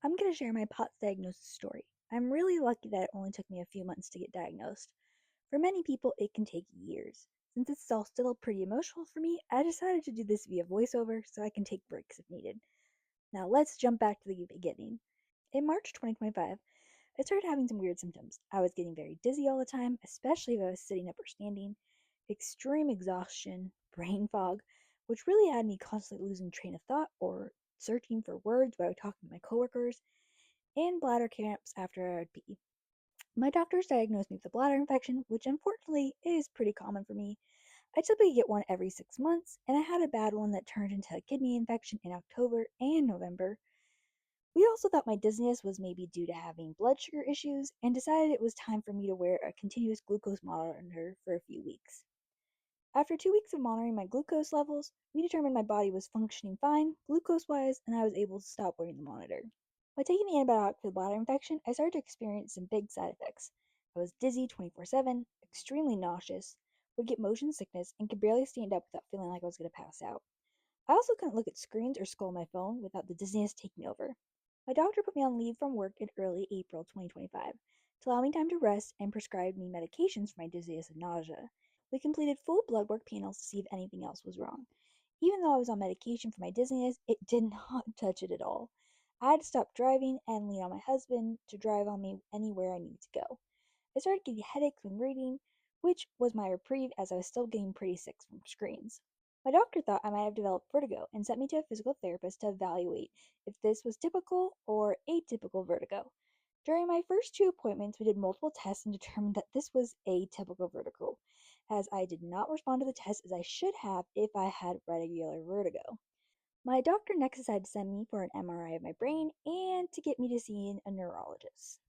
I'm going to share my POTS diagnosis story. I'm really lucky that it only took me a few months to get diagnosed. For many people, it can take years. Since this is all still pretty emotional for me, I decided to do this via voiceover so I can take breaks if needed. Now let's jump back to the beginning. In March 2025, I started having some weird symptoms. I was getting very dizzy all the time, especially if I was sitting up or standing, extreme exhaustion, brain fog, which really had me constantly losing train of thought or searching for words while talking to my coworkers, and bladder cramps after I would pee. My doctors diagnosed me with a bladder infection, which unfortunately is pretty common for me. I typically get one every 6 months, and I had a bad one that turned into a kidney infection in October and November. We also thought my dizziness was maybe due to having blood sugar issues and decided it was time for me to wear a continuous glucose monitor for a few weeks. After 2 weeks of monitoring my glucose levels, we determined my body was functioning fine, glucose wise, and I was able to stop wearing the monitor. By taking the antibiotic for the bladder infection, I started to experience some big side effects. I was dizzy 24/7, extremely nauseous, would get motion sickness, and could barely stand up without feeling like I was going to pass out. I also couldn't look at screens or scroll my phone without the dizziness taking over. My doctor put me on leave from work in early April 2025 to allow me time to rest and prescribed me medications for my dizziness and nausea. We completed full blood work panels to see if anything else was wrong. Even though I was on medication for my dizziness, it did not touch it at all. I had to stop driving and lean on my husband to drive on me anywhere I needed to go. I started getting headaches when reading, which was my reprieve as I was still getting pretty sick from screens. My doctor thought I might have developed vertigo and sent me to a physical therapist to evaluate if this was typical or atypical vertigo. During my first two appointments, we did multiple tests and determined that this was atypical vertigo, as I did not respond to the test as I should have if I had regular vertigo. My doctor next decided to send me for an MRI of my brain and to get me to see a neurologist.